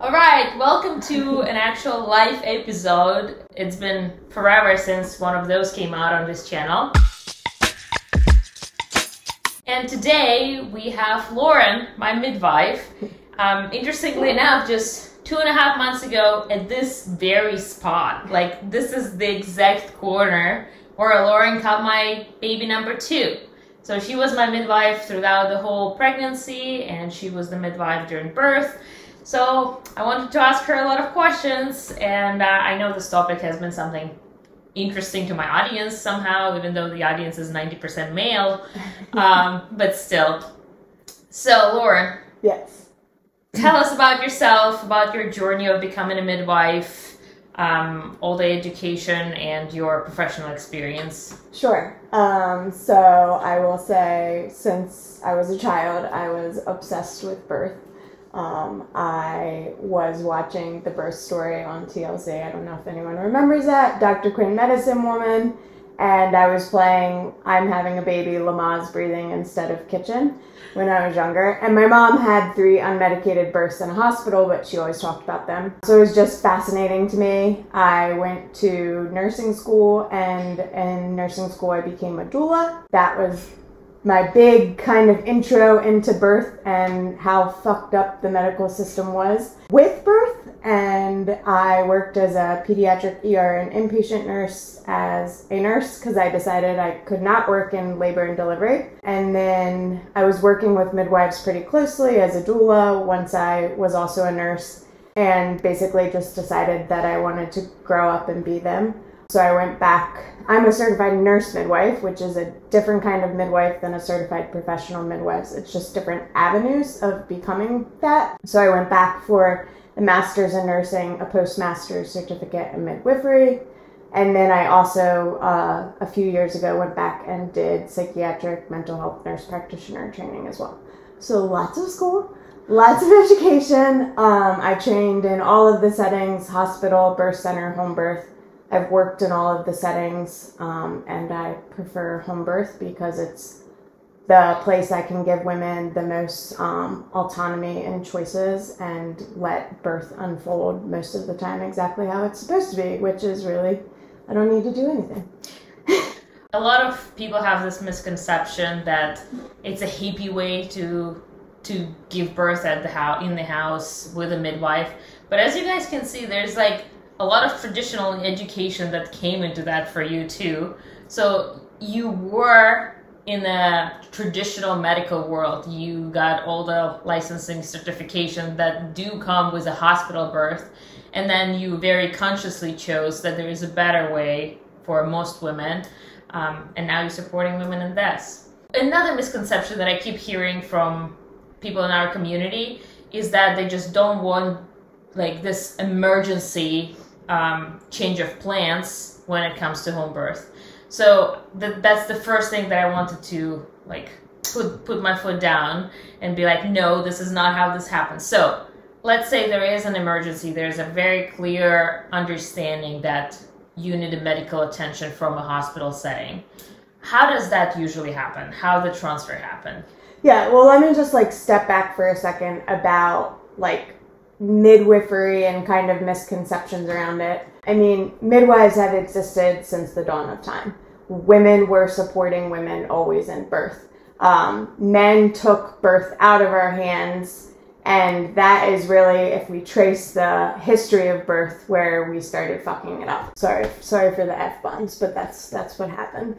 All right, welcome to an actual live episode. It's been forever since one of those came out on this channel. And today we have Lauren, my midwife. Interestingly enough, just 2.5 months ago at this very spot, like this is the exact corner where Lauren got my baby number 2. So she was my midwife throughout the whole pregnancy, and she was the midwife during birth. So I wanted to ask her a lot of questions, and I know this topic has been something interesting to my audience somehow, even though the audience is 90% male, but still. So Lauren. Yes. Tell us about yourself, about your journey of becoming a midwife, all the education and your professional experience. Sure. So I will say, since I was a child, I was obsessed with birth. I was watching The Birth Story on TLC. I don't know if anyone remembers that. Dr. Quinn Medicine Woman. And I was playing I'm Having a Baby, Lamaze Breathing instead of Kitchen when I was younger. And my mom had 3 unmedicated births in a hospital, but she always talked about them. So it was just fascinating to me. I went to nursing school, and in nursing school I became a doula. That was my big kind of intro into birth and how fucked up the medical system was with birth. And I worked as a pediatric ER and inpatient nurse as a nurse because I decided I could not work in labor and delivery. And then I was working with midwives pretty closely as a doula once I was also a nurse, and basically just decided that I wanted to grow up and be them. So I went back. I'm a certified nurse midwife, which is a different kind of midwife than a certified professional midwife. It's just different avenues of becoming that. So I went back for a master's in nursing, a postmaster's certificate in midwifery. And then I also, a few years ago, went back and did psychiatric mental health nurse practitioner training as well. So lots of school, lots of education. I trained in all of the settings: hospital, birth center, home birth. I've worked in all of the settings, and I prefer home birth because it's the place I can give women the most autonomy and choices and let birth unfold most of the time exactly how it's supposed to be, which is really, I don't need to do anything. A lot of people have this misconception that it's a hippie way to give birth at in the house with a midwife. But as you guys can see, there's like a lot of traditional education that came into that for you too. So you were in a traditional medical world. You got all the licensing certification that do come with a hospital birth. And then you very consciously chose that there is a better way for most women. And now you're supporting women in this. Another misconception that I keep hearing from people in our community is that they just don't want like this emergency change of plans when it comes to home birth. So that's the first thing that I wanted to like put my foot down and be like, no, this is not how this happens. So let's say there is an emergency. There's a very clear understanding that you need a medical attention from a hospital setting. How does that usually happen? How the transfer happen? Yeah, well, let me just like step back for a second about like midwifery and kind of misconceptions around it. I mean, midwives have existed since the dawn of time. Women were supporting women always in birth. Men took birth out of our hands, and that is really, if we trace the history of birth, where we started fucking it up. Sorry for the F-bombs, but that's what happened.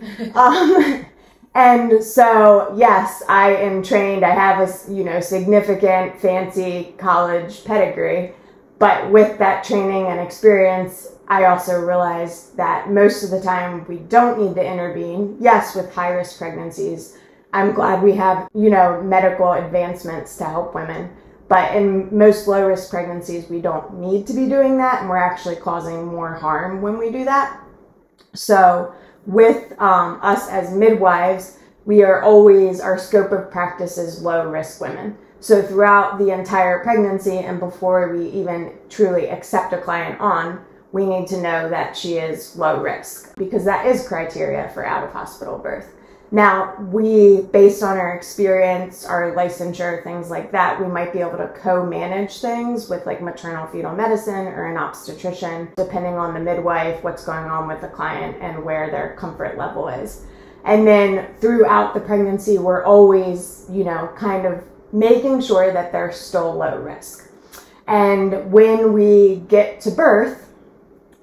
And so, yes, I am trained. I have a, significant, fancy college pedigree. But with that training and experience, I also realized that most of the time we don't need to intervene. Yes, with high-risk pregnancies, I'm glad we have, medical advancements to help women. But in most low-risk pregnancies, we don't need to be doing that, and we're actually causing more harm when we do that. So with us as midwives, we are always, our scope of practice is low-risk women. So throughout the entire pregnancy and before we even truly accept a client on, we need to know that she is low risk, because that is criteria for out-of-hospital birth. Now, we, based on our experience, our licensure, things like that, we might be able to co-manage things with like maternal fetal medicine or an obstetrician, depending on the midwife, what's going on with the client, and where their comfort level is. And then throughout the pregnancy, we're always, kind of making sure that they're still low risk. And when we get to birth,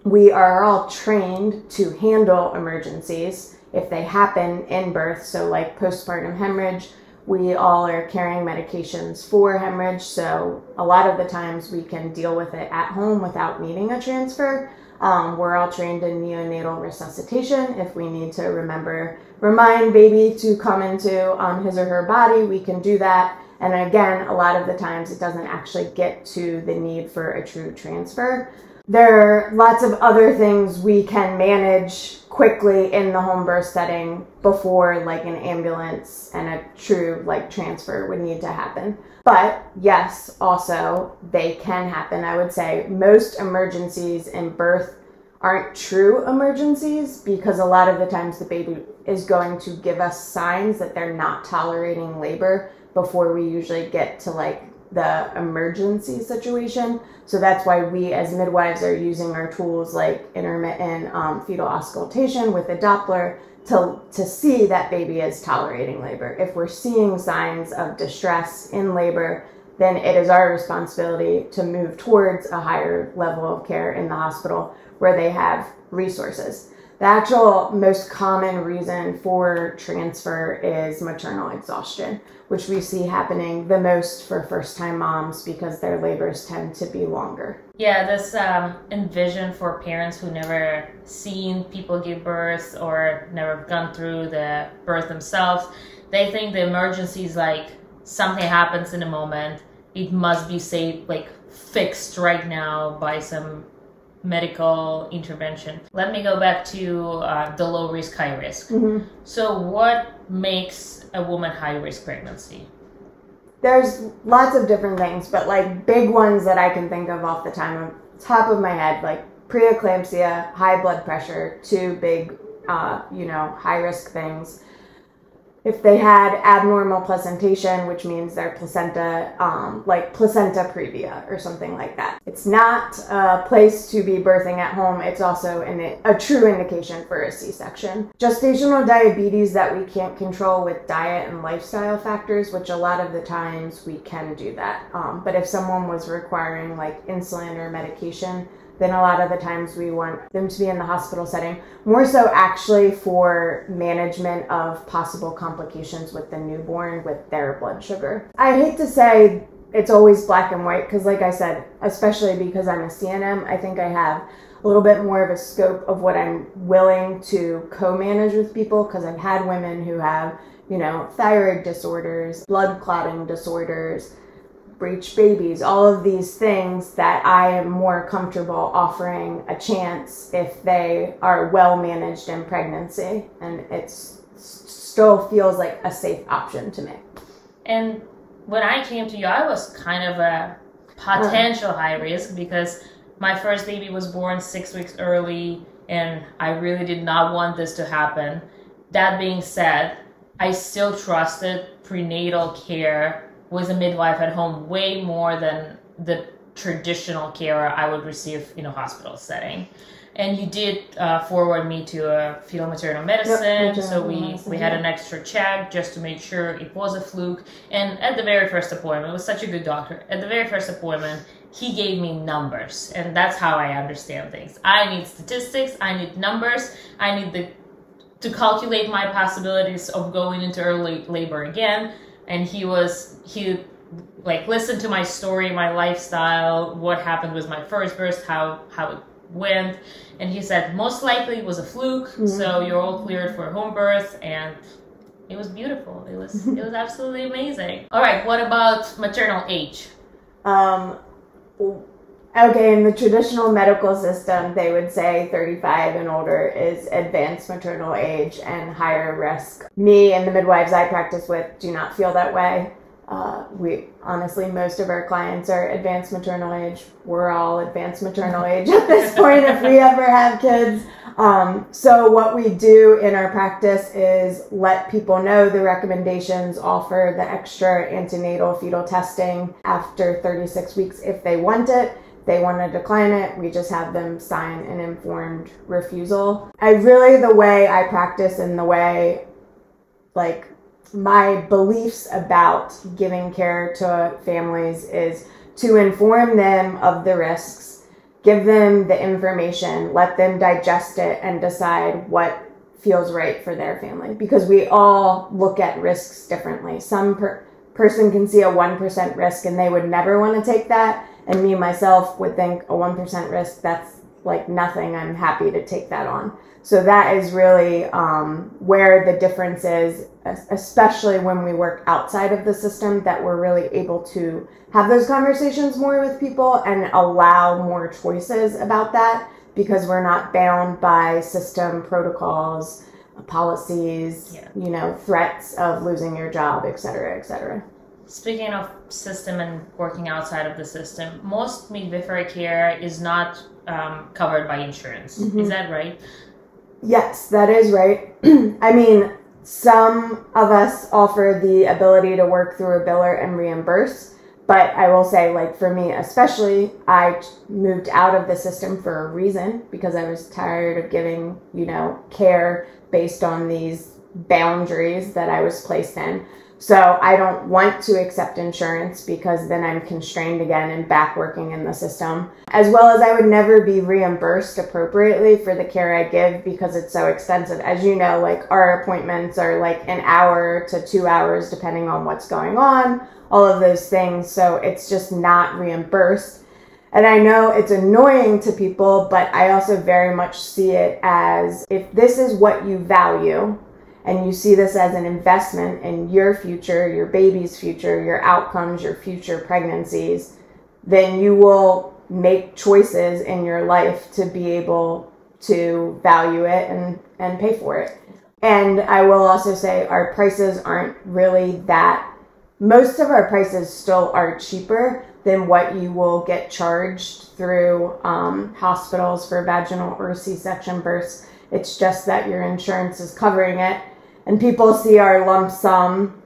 we are all trained to handle emergencies if they happen in birth. So like postpartum hemorrhage, we all are carrying medications for hemorrhage. So a lot of the times we can deal with it at home without needing a transfer. We're all trained in neonatal resuscitation. If we need to remind baby to come into his or her body, we can do that. And again, a lot of the times it doesn't actually get to the need for a true transfer. There are lots of other things we can manage quickly in the home birth setting before like an ambulance and a true like transfer would need to happen. But yes, also they can happen. I would say most emergencies in birth aren't true emergencies because a lot of the times the baby is going to give us signs that they're not tolerating labor before we usually get to like the emergency situation. So that's why we as midwives are using our tools like intermittent fetal auscultation with a Doppler to see that baby is tolerating labor. If we're seeing signs of distress in labor, then it is our responsibility to move towards a higher level of care in the hospital where they have resources. The actual most common reason for transfer is maternal exhaustion, which we see happening the most for first-time moms because their labors tend to be longer. Yeah, this envision for parents who never seen people give birth or never gone through the birth themselves, they think the emergency is like something happens in a moment. It must be fixed right now by some medical intervention. Let me go back to the low risk, high risk. Mm-hmm. So what makes a woman high risk pregnancy? There's lots of different things, but like big ones that I can think of off the top of my head, like preeclampsia, high blood pressure, two big, high risk things. If they had abnormal placentation, which means their placenta, like placenta previa or something like that. It's not a place to be birthing at home. It's also a true indication for a C-section. Gestational diabetes that we can't control with diet and lifestyle factors, which a lot of the times we can do that. But if someone was requiring like insulin or medication, then a lot of the times we want them to be in the hospital setting, more so actually for management of possible complications with the newborn with their blood sugar. I hate to say it's always black and white because like I said, especially because I'm a CNM, I think I have a little bit more of a scope of what I'm willing to co-manage with people because I've had women who have, thyroid disorders, blood clotting disorders, breech babies, all of these things that I am more comfortable offering a chance if they are well managed in pregnancy and it still feels like a safe option to me. And when I came to you, I was kind of a potential high risk because my first baby was born 6 weeks early and I really did not want this to happen. That being said, I still trusted prenatal care with a midwife at home way more than the traditional care I would receive in a hospital setting. And you did forward me to a fetal maternal medicine, so we had an extra check just to make sure it was a fluke. And at the very first appointment, it was such a good doctor, at the very first appointment, he gave me numbers, and that's how I understand things. I need statistics, I need numbers, I need to calculate my possibilities of going into early labor again. And he listened to my story, my lifestyle, what happened with my first birth, how it went. And he said, most likely it was a fluke, so you're all cleared for home birth. And it was beautiful. It was absolutely amazing. All right, what about maternal age? Okay, in the traditional medical system, they would say 35 and older is advanced maternal age and higher risk. Me and the midwives I practice with do not feel that way. Most of our clients are advanced maternal age. We're all advanced maternal age at this point if we ever have kids. So what we do in our practice is let people know the recommendations, offer the extra antenatal fetal testing after 36 weeks if they want it. If they want to decline it, we just have them sign an informed refusal. The way I practice and the way, my beliefs about giving care to families is to inform them of the risks, give them the information, let them digest it and decide what feels right for their family. Because we all look at risks differently. Some person can see a 1% risk and they would never want to take that. And me, myself, would think a 1% risk, that's like nothing. I'm happy to take that on. So that is really where the difference is, especially when we work outside of the system, that we're really able to have those conversations more with people and allow more choices about that, because we're not bound by system protocols, policies, threats of losing your job, et cetera, et cetera. Speaking of system and working outside of the system, most midwifery care is not covered by insurance. Mm-hmm. Is that right? Yes, that is right. Some of us offer the ability to work through a biller and reimburse, but I will say, for me especially, I moved out of the system for a reason, because I was tired of giving, care based on these boundaries that I was placed in. So I don't want to accept insurance, because then I'm constrained again and back working in the system. As well as I would never be reimbursed appropriately for the care I give, because it's so expensive. As you know, our appointments are an hour to 2 hours depending on what's going on, all of those things. So it's just not reimbursed. And I know it's annoying to people, but I also very much see it as, if this is what you value, and you see this as an investment in your future, your baby's future, your outcomes, your future pregnancies, then you will make choices in your life to be able to value it and pay for it. And I will also say our prices aren't really that, most of our prices still are cheaper than what you will get charged through hospitals for vaginal or C-section births. It's just that your insurance is covering it. And people see our lump sum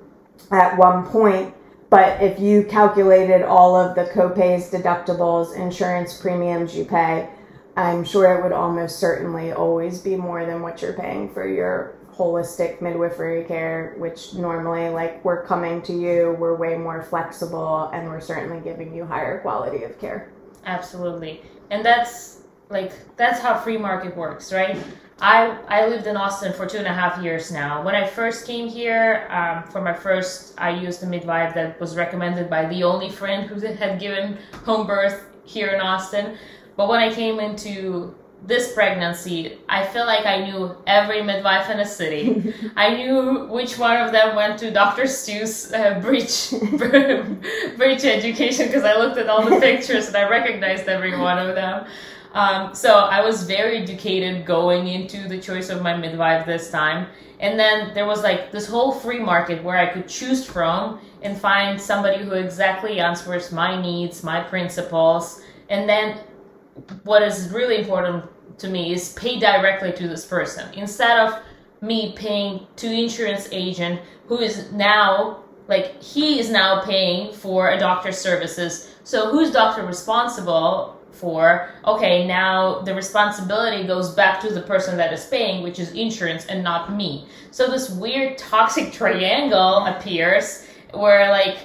at one point, but if you calculated all of the copays, deductibles, insurance premiums you pay, I'm sure it would almost certainly always be more than what you're paying for your holistic midwifery care, which normally, we're coming to you, we're way more flexible, and we're certainly giving you higher quality of care. Absolutely. And that's how free market works, right? I lived in Austin for 2.5 years now. When I first came here, I used a midwife that was recommended by the only friend who had given home birth here in Austin. But when I came into this pregnancy, I feel like I knew every midwife in the city. I knew which one of them went to Dr. Stu's bridge education, because I looked at all the pictures and I recognized every one of them. So I was very educated going into the choice of my midwife this time. And then there was this whole free market where I could choose from and find somebody who exactly answers my needs, my principles. And then what is really important to me is pay directly to this person, instead of me paying to insurance agent who is now, he is now paying for a doctor's services. So who's doctor responsible for? Okay, now the responsibility goes back to the person that is paying, which is insurance, and not me. So this weird toxic triangle appears where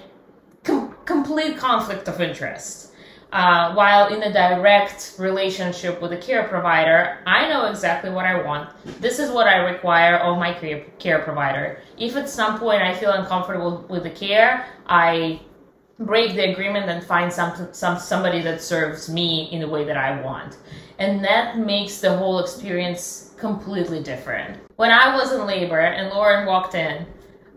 complete conflict of interest. While in a direct relationship with a care provider, I know exactly what I want. This is what I require of my care provider. If at some point I feel uncomfortable with the care, I break the agreement and find somebody that serves me in the way that I want. And that makes the whole experience completely different. When I was in labor and Lauren walked in,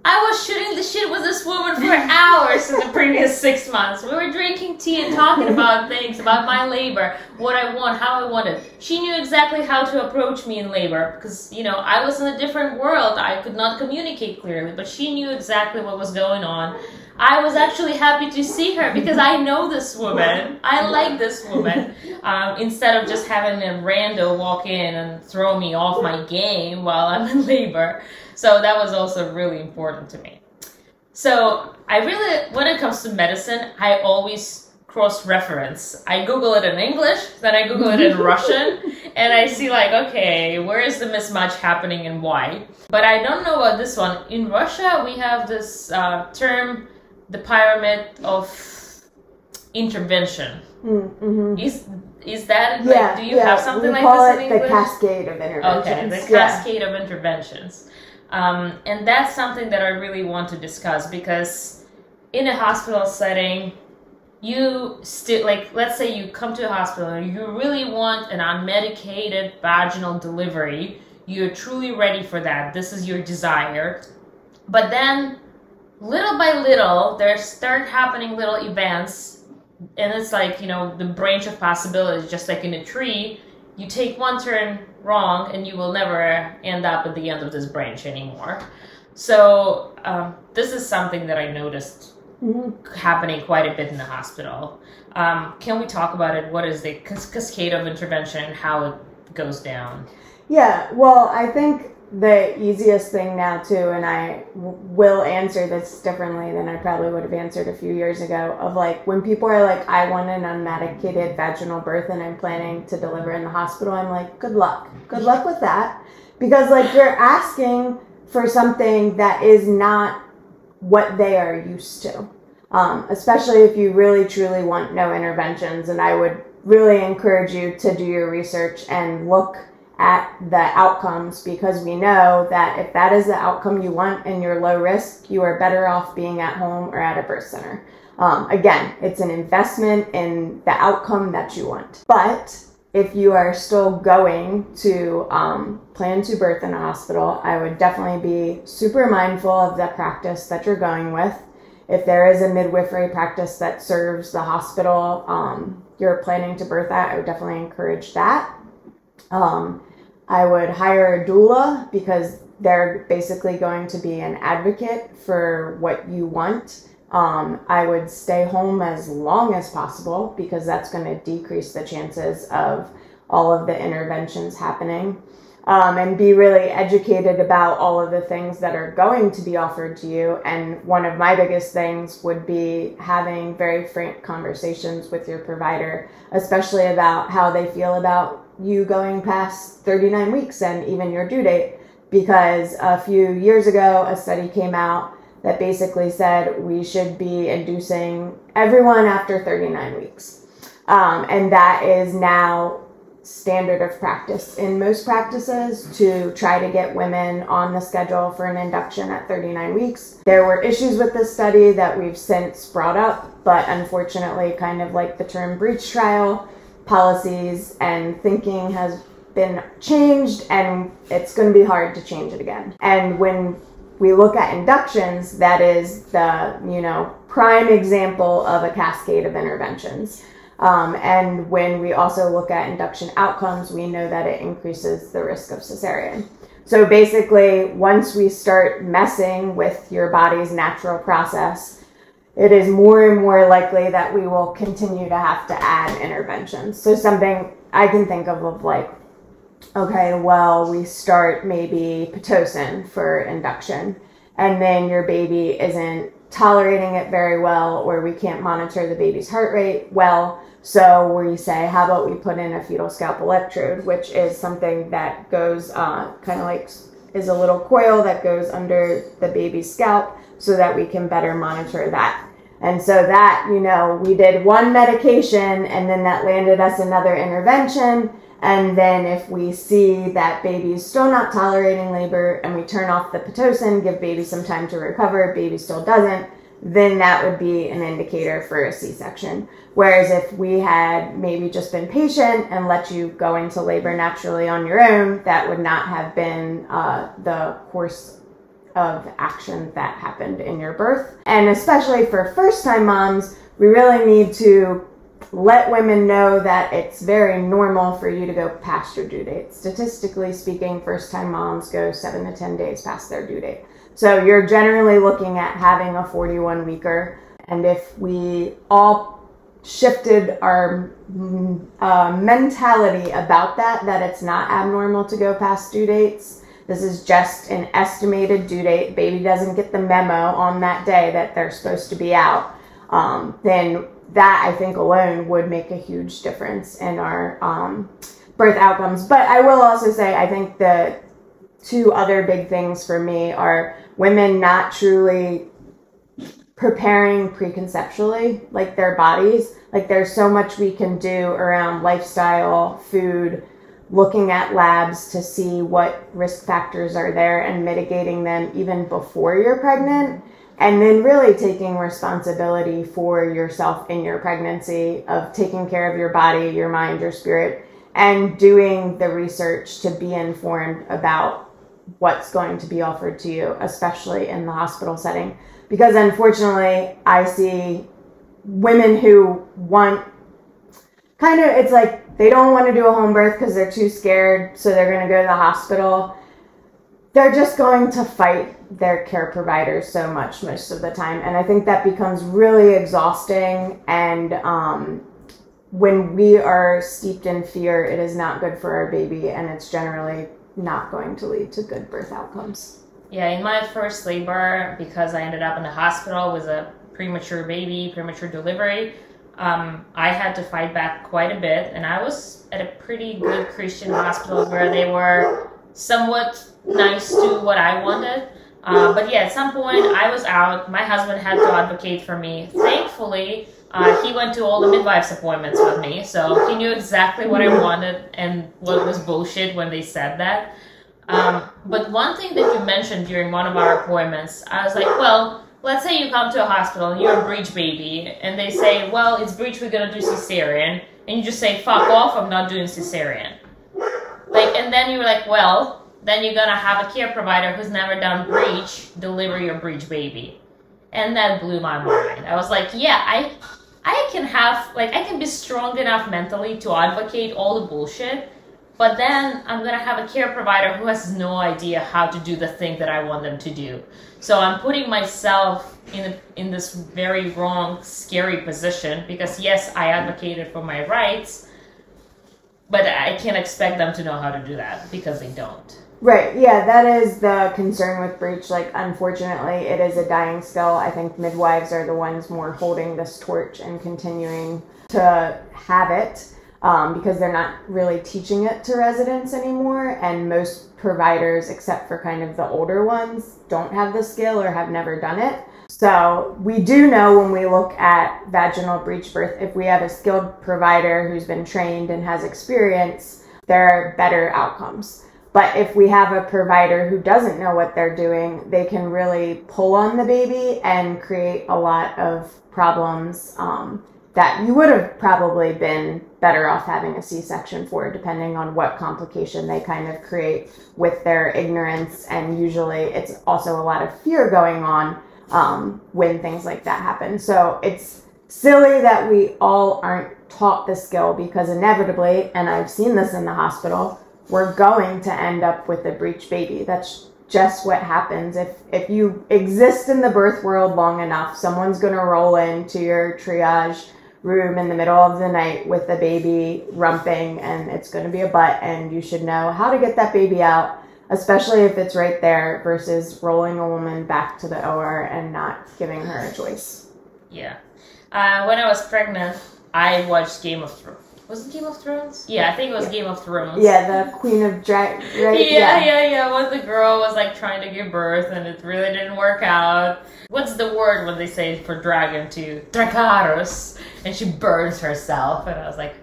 I was shooting the shit with this woman for hours in the previous 6 months. We were drinking tea and talking about things, about my labor, what I want, how I want it. She knew exactly how to approach me in labor because, I was in a different world. I could not communicate clearly, but she knew exactly what was going on. I was actually happy to see her because I know this woman. I like this woman. Instead of just having a rando walk in and throw me off my game while I'm in labor. So that was also really important to me. So I really, when it comes to medicine, I always cross-reference. I Google it in English, then I Google it in Russian, and I see like, okay, where is the mismatch happening and why? But I don't know about this one. In Russia, we have this term, the pyramid of intervention. Mm-hmm. Is that, like, do you have something like this in English? We call it the Cascade of Interventions. Okay, the Cascade of Interventions. And that's something that I really want to discuss because in a hospital setting, you still, like, let's say you come to a hospital and you really want an unmedicated vaginal delivery. You're truly ready for that. This is your desire. But then, little by little, there start happening little events. And it's like, you know, the branch of possibilities, just like in a tree. You take one turn wrong and you will never end up at the end of this branch anymore. So this is something that I noticed happening quite a bit in the hospital. Can we talk about it? What is the cascade of intervention and how it goes down? Yeah, well, I think the easiest thing now too, and I will answer this differently than I probably would have answered a few years ago, of like when people are like, I want an unmedicated vaginal birth and I'm planning to deliver in the hospital, I'm like, good luck with that, because like you're asking for something that is not what they are used to, especially if you really truly want no interventions. And I would really encourage you to do your research and look at the outcomes, because we know that if that is the outcome you want and you're low risk, you are better off being at home or at a birth center. Again, it's an investment in the outcome that you want. But if you are still going to plan to birth in a hospital, I would definitely be super mindful of the practice that you're going with. If there is a midwifery practice that serves the hospital you're planning to birth at, I would definitely encourage that. I would hire a doula because they're basically going to be an advocate for what you want. I would stay home as long as possible because that's going to decrease the chances of all of the interventions happening. And be really educated about all of the things that are going to be offered to you. And one of my biggest things would be having very frank conversations with your provider, especially about how they feel about you going past 39 weeks and even your due date. Because a few years ago, a study came out that basically said we should be inducing everyone after 39 weeks. And that is now standard of practice in most practices to try to get women on the schedule for an induction at 39 weeks. There were issues with this study that we've since brought up, but unfortunately, kind of like the term breach trial, policies and thinking has been changed, and it's going to be hard to change it again. And when we look at inductions, that is the, prime example of a cascade of interventions. And when we also look at induction outcomes, we know that it increases the risk of cesarean. So basically, once we start messing with your body's natural process, it is more and more likely that we will continue to have to add interventions. So something I can think of like, okay, well, we start maybe Pitocin for induction, and then your baby isn't tolerating it very well, or we can't monitor the baby's heart rate well. So we say, how about we put in a fetal scalp electrode, which is something that goes kind of like is a little coil that goes under the baby's scalp so that we can better monitor that. And so that, we did one medication and then that landed us another intervention. And then if we see that baby's still not tolerating labor and we turn off the Pitocin, give baby some time to recover, baby still doesn't, then that would be an indicator for a C-section. Whereas if we had maybe just been patient and let you go into labor naturally on your own, that would not have been the course of action that happened in your birth. And especially for first-time moms, we really need to let women know that it's very normal for you to go past your due date. Statistically speaking, first-time moms go 7 to 10 days past their due date. So you're generally looking at having a 41-weeker. And if we all shifted our mentality about that it's not abnormal to go past due dates, this is just an estimated due date, baby doesn't get the memo on that day that they're supposed to be out, then that I think alone would make a huge difference in our birth outcomes. But I will also say, I think the two other big things for me are women not truly preparing preconceptually, like their bodies. Like there's so much we can do around lifestyle, food, looking at labs to see what risk factors are there and mitigating them even before you're pregnant. And then really taking responsibility for yourself in your pregnancy, of taking care of your body, your mind, your spirit, and doing the research to be informed about what's going to be offered to you, especially in the hospital setting. Because unfortunately, I see women who want it's like they don't want to do a home birth because they're too scared, so they're going to go to the hospital. They're just going to fight their care providers so much most of the time. And I think that becomes really exhausting. And when we are steeped in fear, it is not good for our baby, and it's generally not going to lead to good birth outcomes. Yeah, in my first labor, because I ended up in the hospital with a premature baby, premature delivery, I had to fight back quite a bit, and I was at a pretty good Christian hospital where they were somewhat nice to what I wanted. But yeah, at some point I was out. My husband had to advocate for me. Thankfully, he went to all the midwife's appointments with me, so he knew exactly what I wanted and what was bullshit when they said that. But one thing that you mentioned during one of our appointments, I was like, well, let's say you come to a hospital and you're a breech baby, and they say, well, it's breech, we're gonna do cesarean, and you just say, fuck off, I'm not doing cesarean. And then you're like, well, then you're gonna have a care provider who's never done breech deliver your breech baby. And that blew my mind. I was like, yeah, I can be strong enough mentally to advocate all the bullshit, but then I'm going to have a care provider who has no idea how to do the thing that I want them to do. So I'm putting myself in this very wrong, scary position, because yes, I advocated for my rights, but I can't expect them to know how to do that because they don't. Right, yeah, that is the concern with breech. Unfortunately, it is a dying skill. I think midwives are the ones more holding this torch and continuing to have it, because they're not really teaching it to residents anymore, and most providers, except for kind of the older ones, don't have the skill or have never done it. So we do know when we look at vaginal breech birth, if we have a skilled provider who's been trained and has experience, there are better outcomes. But if we have a provider who doesn't know what they're doing, they can really pull on the baby and create a lot of problems that you would have probably been better off having a C-section for, depending on what complication they kind of create with their ignorance. And usually it's also a lot of fear going on when things like that happen. So it's silly that we all aren't taught the skill, because inevitably, and I've seen this in the hospital, we're going to end up with a breech baby. That's just what happens. If you exist in the birth world long enough, someone's going to roll into your triage room in the middle of the night with the baby rumping, and it's going to be a butt, and you should know how to get that baby out, especially if it's right there, versus rolling a woman back to the OR and not giving her a choice. Yeah. When I was pregnant, I watched Game of Thrones. Was it Game of Thrones? Yeah, I think it was Game of Thrones. Yeah, the Queen of Drag, right? Yeah. When the girl was trying to give birth and it really didn't work out. What's the word when they say for dragon to Dracarys? And she burns herself, and I was like,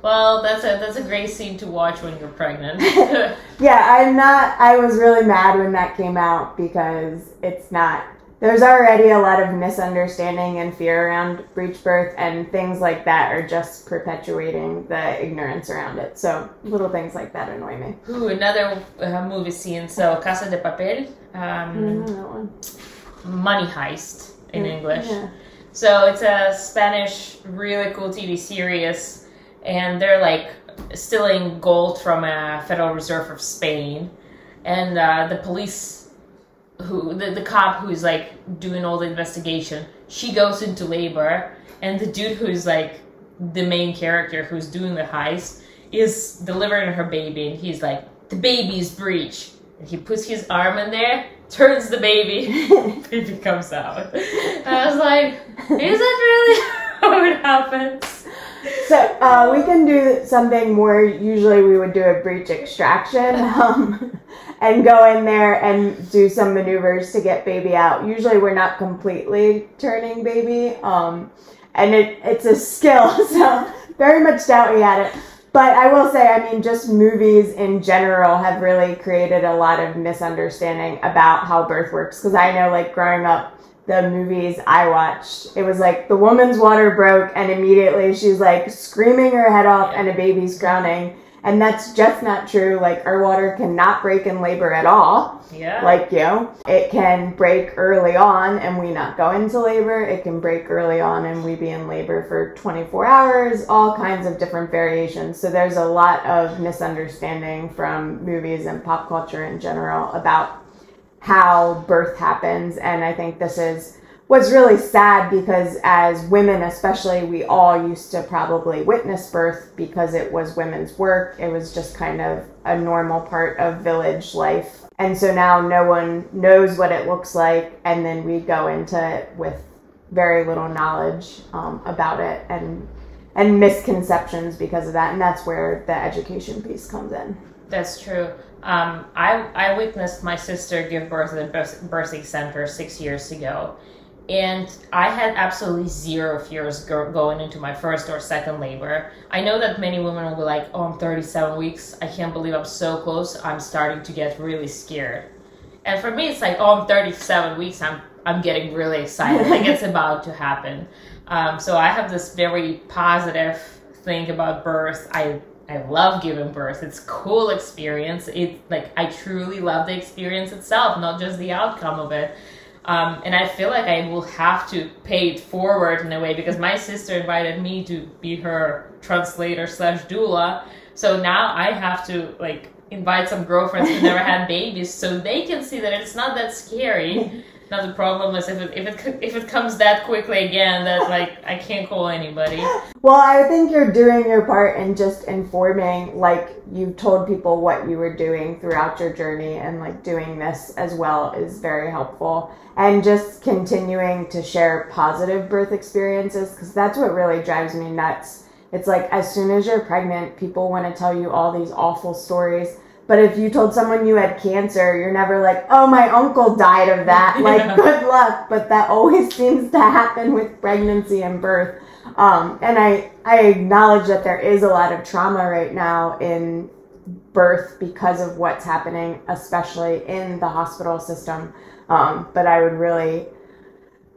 well, that's a great scene to watch when you're pregnant. Yeah, I was really mad when that came out, because it's not. There's already a lot of misunderstanding and fear around breech birth, and things like that are just perpetuating the ignorance around it. So little things like that annoy me. Ooh, another movie scene. So Casa de Papel. I don't know that one. Money Heist in English. Yeah. So it's a Spanish, really cool TV series, and they're stealing gold from a Federal Reserve of Spain, and the police the cop who's like doing all the investigation, she goes into labor, and the dude who's like the main character who's doing the heist is delivering her baby, and he's like, the baby is breech. And he puts his arm in there, turns the baby, baby comes out. I was like, is that really how it happens? So we can do something more. Usually we would do a breech extraction and go in there and do some maneuvers to get baby out. Usually we're not completely turning baby, and it's a skill, so very much doubt we had it. But I will say, I mean, just movies in general have really created a lot of misunderstanding about how birth works. Because I know, like, growing up, the movies I watched, it was like the woman's water broke and immediately she's like screaming her head off and a baby's drowning. And that's just not true. Like, our water cannot break in labor at all. Yeah. Like you. It can break early on and we not go into labor. It can break early on and we be in labor for 24 hours. All kinds of different variations. So there's a lot of misunderstanding from movies and pop culture in general about how birth happens. And I think this is what's really sad, because as women especially, we all used to probably witness birth because it was women's work. It was just kind of a normal part of village life. And so now no one knows what it looks like, and then we go into it with very little knowledge about it and misconceptions because of that. And that's where the education piece comes in. That's true. I witnessed my sister give birth at a birthing center 6 years ago. And I had absolutely zero fears going into my first or second labor. I know that many women will be like, oh, I'm 37 weeks. I can't believe I'm so close. I'm starting to get really scared. And for me, it's like, oh, I'm 37 weeks. I'm getting really excited. Like, it's about to happen. So I have this very positive thing about birth. I love giving birth. It's a cool experience. I truly love the experience itself, not just the outcome of it. And I feel like I will have to pay it forward in a way, because my sister invited me to be her translator / doula. So now I have to like invite some girlfriends who never had babies so they can see that it's not that scary. Now the problem is if it comes that quickly again, that like I can't call anybody. Well, I think you're doing your part in just informing, like you told people what you were doing throughout your journey, and like doing this as well is very helpful. And just continuing to share positive birth experiences, because that's what really drives me nuts. It's like, as soon as you're pregnant, people want to tell you all these awful stories. But if you told someone you had cancer, you're never like, oh, my uncle died of that. Like, good luck. But that always seems to happen with pregnancy and birth. And I acknowledge that there is a lot of trauma right now in birth because of what's happening, especially in the hospital system. But I would really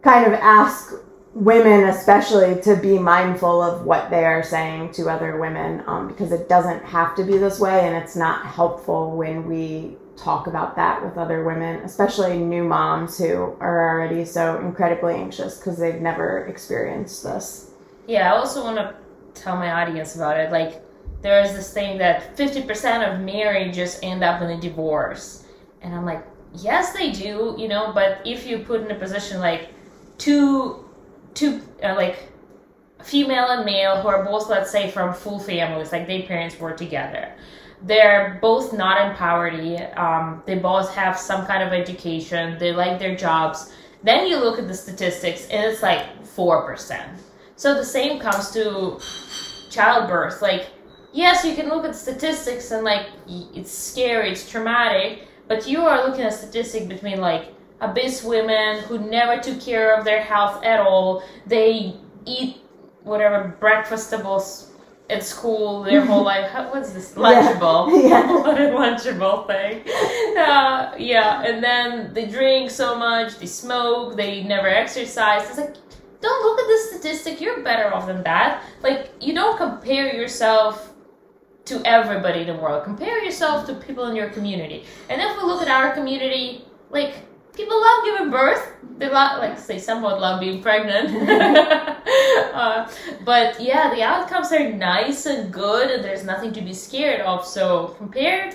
kind of ask women especially to be mindful of what they are saying to other women, because it doesn't have to be this way, and it's not helpful when we talk about that with other women, especially new moms who are already so incredibly anxious because they've never experienced this. Yeah, I also want to tell my audience about it. Like, there is this thing that 50% of marriages end up in a divorce. And I'm like, yes, they do, but if you put in a position like two like female and male who are both, let's say, from full families, like their parents were together, they're both not in poverty, they both have some kind of education, they like their jobs, then you look at the statistics and it's like 4%. So the same comes to childbirth. Like, yes, you can look at statistics and like it's scary, it's traumatic, but you are looking at statistics between like obese women who never took care of their health at all. They eat whatever breakfastables at school their whole life. What's this? Lunchable. Yeah. What a Lunchable thing. Yeah, and then they drink so much, they smoke, they never exercise. It's like, don't look at the statistic, you're better off than that. Like, you don't compare yourself to everybody in the world. Compare yourself to people in your community. And if we look at our community, like, people love giving birth. They somewhat love being pregnant. But yeah, the outcomes are nice and good, and there's nothing to be scared of. So compare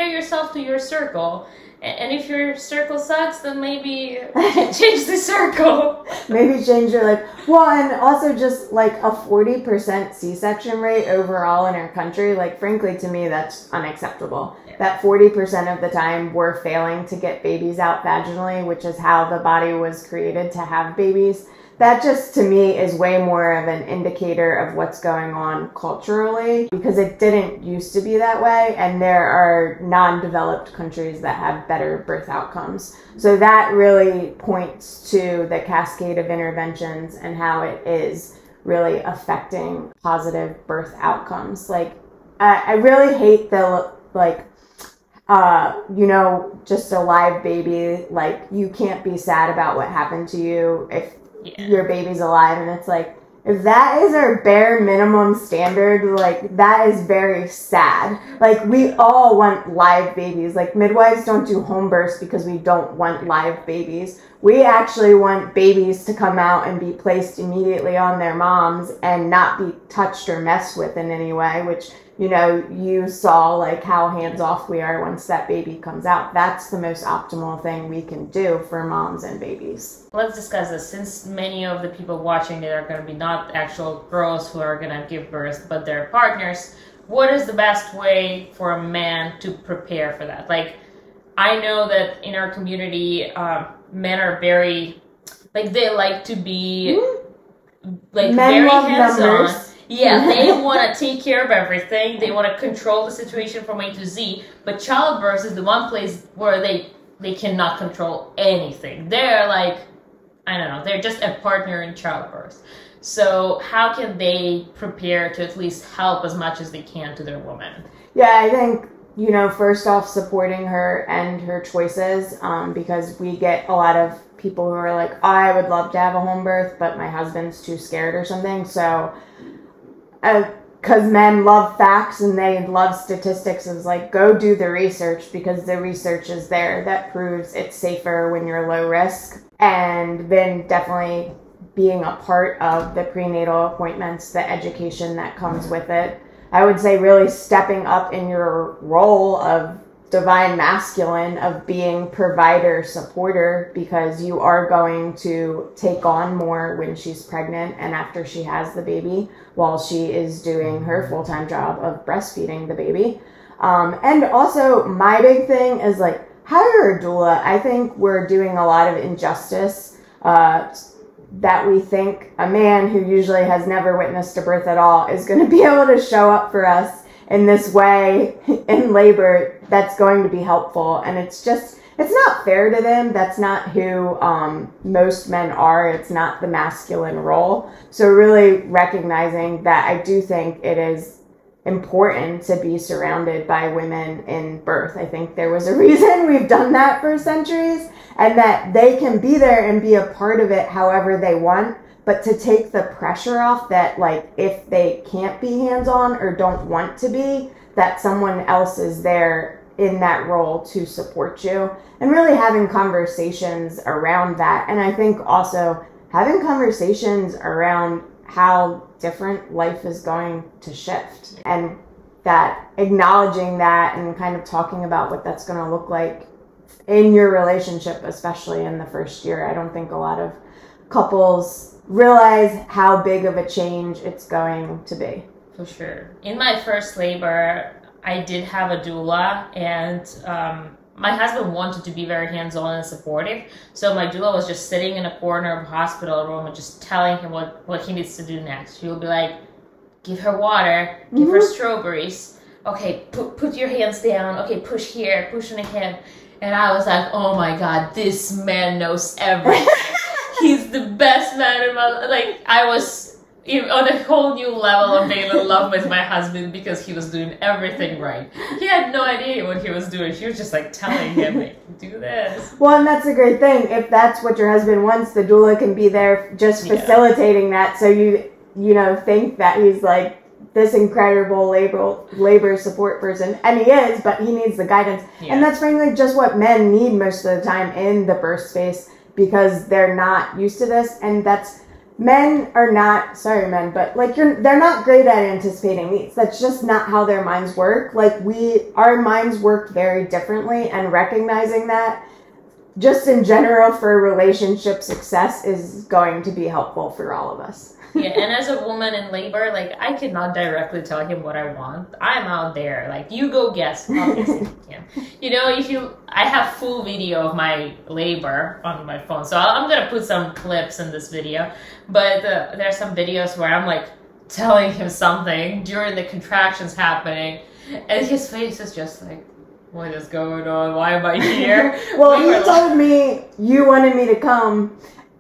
yourself to your circle, And if your circle sucks, then maybe change the circle. Maybe change your life. Well, and also just like a 40% C-section rate overall in our country, like frankly to me that's unacceptable. Yeah. That 40% of the time we're failing to get babies out vaginally, which is how the body was created to have babies. That just to me is way more of an indicator of what's going on culturally, because it didn't used to be that way, and there are non-developed countries that have better birth outcomes. So that really points to the cascade of interventions and how it is really affecting positive birth outcomes. Like I really hate the just a live baby, like you can't be sad about what happened to you if your baby's alive. And it's like, if that is our bare minimum standard, like that is very sad. Like we all want live babies. Like midwives don't do home births because we don't want live babies. We actually want babies to come out and be placed immediately on their moms and not be touched or messed with in any way, which, you know, you saw like how hands off we are once that baby comes out. That's the most optimal thing we can do for moms and babies. Let's discuss this. Since many of the people watching it are going to be not actual girls who are going to give birth, but their partners, what is the best way for a man to prepare for that? Like, I know that in our community, men are very, like, they like to be, like, men very hands-on. Yeah, they want to take care of everything. They want to control the situation from A to Z. But childbirth is the one place where they cannot control anything. They're like, I don't know, they're just a partner in childbirth. So how can they prepare to at least help as much as they can to their woman? Yeah, I think, you know, first off, supporting her and her choices, because we get a lot of people who are like, I would love to have a home birth, but my husband's too scared or something. So because men love facts and they love statistics, is like, go do the research, because the research is there that proves it's safer when you're low risk. And then definitely being a part of the prenatal appointments, the education that comes with it. I would say really stepping up in your role of divine masculine, of being provider, supporter, because you are going to take on more when she's pregnant and after she has the baby, while she is doing her full-time job of breastfeeding the baby. And also my big thing is like, hire a doula. I think we're doing a lot of injustice, that we think a man who usually has never witnessed a birth at all is going to be able to show up for us in this way in labor that's going to be helpful. And it's not fair to them. That's not who most men are. It's not the masculine role. So really recognizing that, I do think it is important to be surrounded by women in birth. I think there was a reason we've done that for centuries, and that they can be there and be a part of it however they want. But to take the pressure off that, like, if they can't be hands-on or don't want to be, that someone else is there in that role to support you, and really having conversations around that. And I think also having conversations around how different life is going to shift, and that acknowledging that and kind of talking about what that's going to look like in your relationship, especially in the first year. I don't think a lot of couples realize how big of a change it's going to be. For sure. In my first labor, I did have a doula, and my husband wanted to be very hands-on and supportive. So my doula was just sitting in a corner of a hospital room and just telling him what he needs to do next. She would be like, give her water, give her strawberries. Okay, put your hands down. Okay, push here, push on the hip. And I was like, oh my God, this man knows everything. He's the best man in my life. Like, I was on a whole new level of being in love with my husband because he was doing everything right. He had no idea what he was doing. She was just like telling him, like, do this. Well, and that's a great thing. If that's what your husband wants, the doula can be there just facilitating that. So you think that he's like this incredible labor support person, and he is, but he needs the guidance. Yeah. And that's frankly just what men need most of the time in the birth space, because they're not used to this. And that's men are not, sorry men, but like they're not great at anticipating needs. That's just not how their minds work. Like our minds work very differently, and recognizing that just in general for relationship success is going to be helpful for all of us. Yeah, and as a woman in labor, like, I cannot directly tell him what I want. I'm out there. Like, you go guess. Obviously, you can. You know, I have full video of my labor on my phone, so I'm going to put some clips in this video. But there are some videos where I'm, like, telling him something during the contractions happening, and his face is just like, what is going on? Why am I here? Well, he told me you wanted me to come.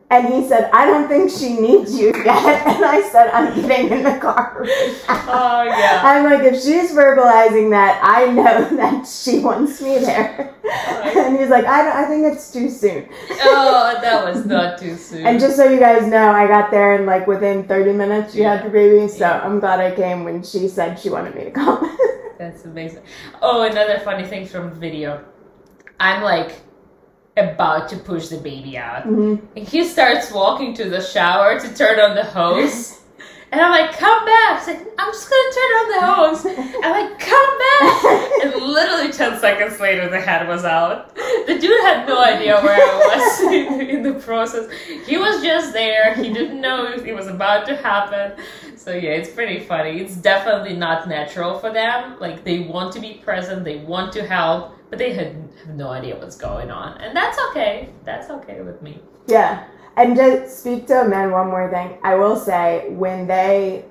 And he said, I don't think she needs you yet. And I said, I'm getting in the car right now. Oh, yeah. I'm like, if she's verbalizing that, I know that she wants me there. And he's like, I think it's too soon. Oh, that was not too soon. And just so you guys know, I got there and like within 30 minutes you had your baby. So I'm glad I came when she said she wanted me to come. That's amazing. Oh, another funny thing from the video. I'm like about to push the baby out. Mm-hmm. And he starts walking to the shower to turn on the hose. And I'm like, come back. He's like, I'm just going to turn on the hose. I'm like, come back. And literally 10 seconds later, the head was out. The dude had no idea where I was in the process. He was just there. He didn't know it was about to happen. So yeah, it's pretty funny. It's definitely not natural for them. Like, they want to be present. They want to help. But they have no idea what's going on. And that's okay. That's okay with me. Yeah. And to speak to men, one more thing. I will say, when they,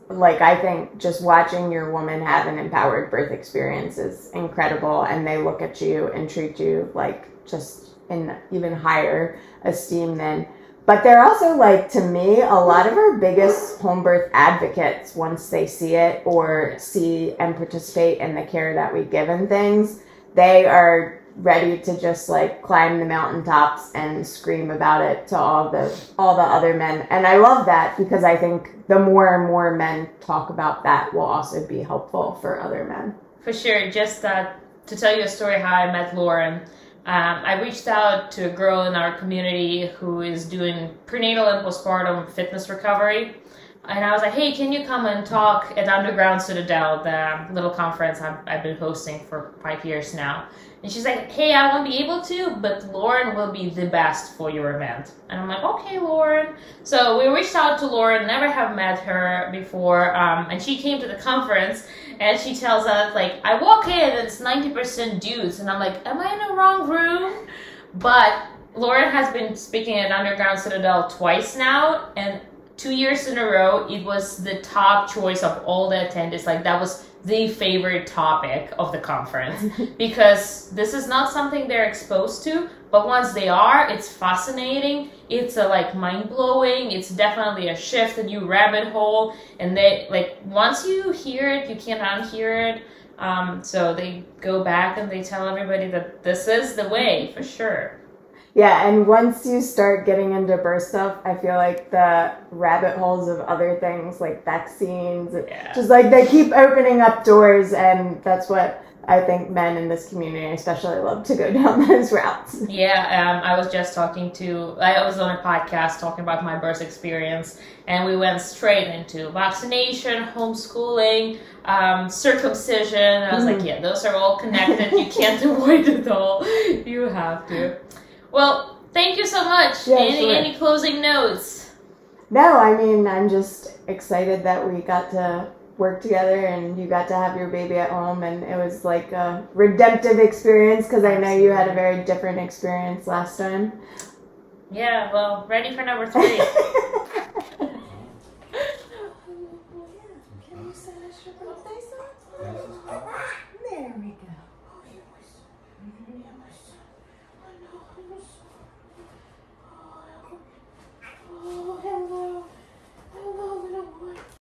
like, I think just watching your woman have an empowered birth experience is incredible. And they look at you and treat you, like, just in even higher esteem than. But they're also, like, to me, a lot of our biggest home birth advocates once they see it or see and participate in the care that we give and things. They are ready to just like climb the mountaintops and scream about it to all the other men. And I love that because I think the more and more men talk about that will also be helpful for other men. For sure. Just to tell you a story how I met Lauren. I reached out to a girl in our community who is doing prenatal and postpartum fitness recovery. And I was like, hey, can you come and talk at Underground Citadel, the little conference I've been hosting for 5 years now. And she's like, hey, I won't be able to, but Lauren will be the best for your event. And I'm like, okay, Lauren. So we reached out to Lauren, never have met her before. And she came to the conference and she tells us, like, I walk in and it's 90% dudes. And I'm like, am I in the wrong room? But Lauren has been speaking at Underground Citadel twice now. And 2 years in a row, it was the top choice of all the attendees. Like, that was the favorite topic of the conference because this is not something they're exposed to, but once they are, it's fascinating. It's like mind-blowing. It's definitely a shift, a new rabbit hole, and they like once you hear it, you can't unhear it. So they go back and they tell everybody that this is the way for sure. Yeah, and once you start getting into birth stuff, I feel like the rabbit holes of other things like vaccines, just like they keep opening up doors, and that's what I think men in this community especially love to go down those routes. Yeah, I was just I was on a podcast talking about my birth experience, and we went straight into vaccination, homeschooling, circumcision. I was like, yeah, those are all connected. You can't avoid it all. You have to. Well, thank you so much. Yeah, Any closing notes? No, I mean, I'm just excited that we got to work together and you got to have your baby at home, and it was like a redemptive experience because I know you had a very different experience last time. Yeah, well, ready for number 3. Can you send us your birthday song?